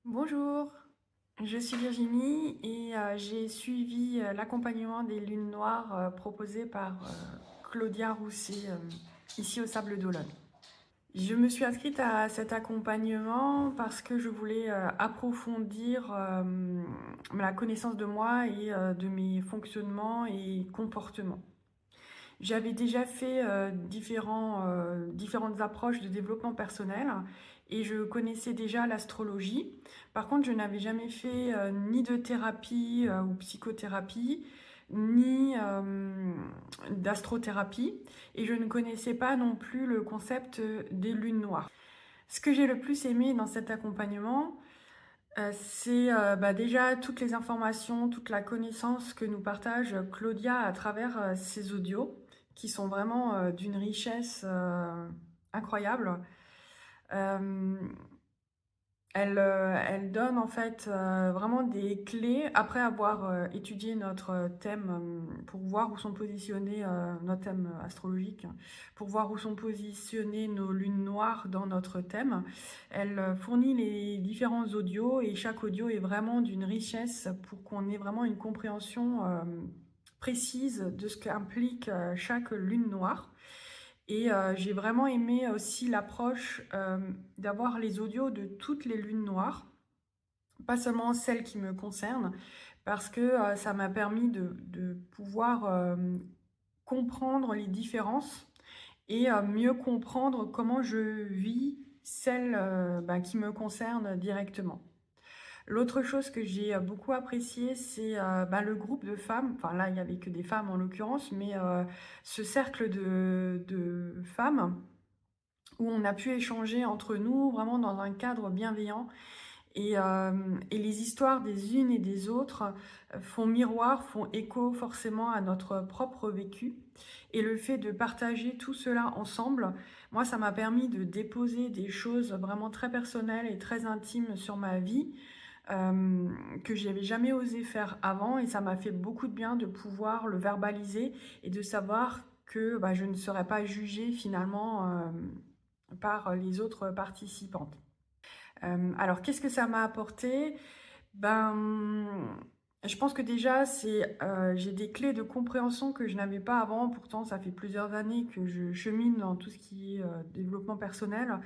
Bonjour, je suis Virginie et j'ai suivi l'accompagnement des lunes noires proposé par Claudia Rousset ici au Sable d'Olonne. Je me suis inscrite à cet accompagnement parce que je voulais approfondir la connaissance de moi et de mes fonctionnements et comportements. J'avais déjà fait différentes approches de développement personnel et je connaissais déjà l'astrologie. Par contre, je n'avais jamais fait ni de thérapie ou psychothérapie, ni d'astrothérapie et je ne connaissais pas non plus le concept des lunes noires. Ce que j'ai le plus aimé dans cet accompagnement, c'est déjà toutes les informations, toute la connaissance que nous partage Claudia à travers ses audios, qui sont vraiment d'une richesse incroyable. Euh, elle donne en fait vraiment des clés après avoir étudié notre thème pour voir où sont positionnés notre thème astrologique, pour voir où sont positionnées nos lunes noires dans notre thème. Elle fournit les différents audios et chaque audio est vraiment d'une richesse pour qu'on ait vraiment une compréhension précise de ce qu'implique chaque lune noire. Et j'ai vraiment aimé aussi l'approche d'avoir les audios de toutes les lunes noires, pas seulement celles qui me concernent, parce que ça m'a permis de pouvoir comprendre les différences et mieux comprendre comment je vis celles qui me concernent directement. L'autre chose que j'ai beaucoup apprécié, c'est le groupe de femmes. Enfin là, il n'y avait que des femmes en l'occurrence, mais ce cercle de femmes où on a pu échanger entre nous vraiment dans un cadre bienveillant. Et les histoires des unes et des autres font miroir, font écho forcément à notre propre vécu. Et le fait de partager tout cela ensemble, moi, ça m'a permis de déposer des choses vraiment très personnelles et très intimes sur ma vie que je n'avais jamais osé faire avant. Et ça m'a fait beaucoup de bien de pouvoir le verbaliser et de savoir que je ne serais pas jugée finalement par les autres participantes. Alors, qu'est-ce que ça m'a apporté? Ben, je pense que déjà, j'ai des clés de compréhension que je n'avais pas avant. Pourtant, ça fait plusieurs années que je chemine dans tout ce qui est développement personnel.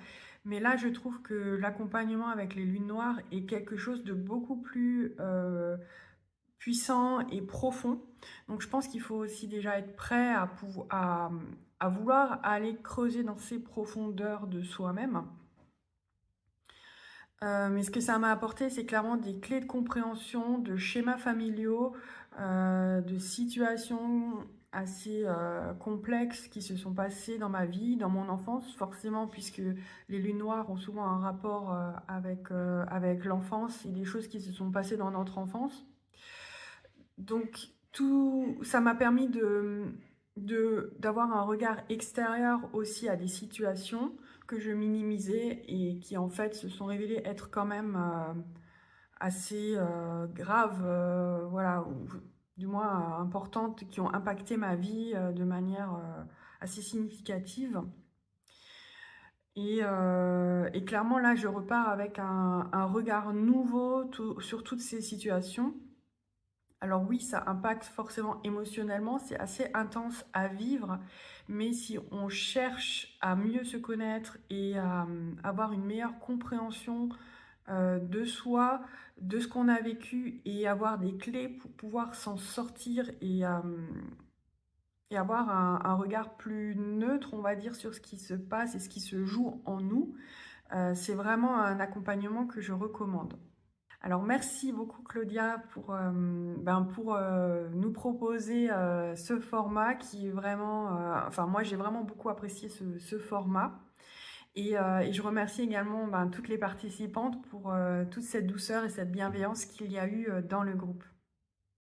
Mais là, je trouve que l'accompagnement avec les lunes noires est quelque chose de beaucoup plus puissant et profond. Donc, je pense qu'il faut aussi déjà être prêt à vouloir aller creuser dans ces profondeurs de soi-même. Mais ce que ça m'a apporté, c'est clairement des clés de compréhension, de schémas familiaux, de situations assez complexes qui se sont passées dans ma vie, dans mon enfance, forcément, puisque les lunes noires ont souvent un rapport avec l'enfance et des choses qui se sont passées dans notre enfance. Donc, tout ça m'a permis d'avoir un regard extérieur aussi à des situations que je minimisais et qui en fait se sont révélées être quand même assez graves, voilà, ou du moins importantes, qui ont impacté ma vie de manière assez significative. Et clairement là, je repars avec un regard nouveau sur toutes ces situations. Alors oui, ça impacte forcément émotionnellement, c'est assez intense à vivre, mais si on cherche à mieux se connaître et à avoir une meilleure compréhension de soi, de ce qu'on a vécu et avoir des clés pour pouvoir s'en sortir et avoir un regard plus neutre, on va dire, sur ce qui se passe et ce qui se joue en nous, c'est vraiment un accompagnement que je recommande. Alors merci beaucoup Claudia pour nous proposer ce format qui est vraiment, enfin moi j'ai vraiment beaucoup apprécié ce format et je remercie également toutes les participantes pour toute cette douceur et cette bienveillance qu'il y a eu dans le groupe.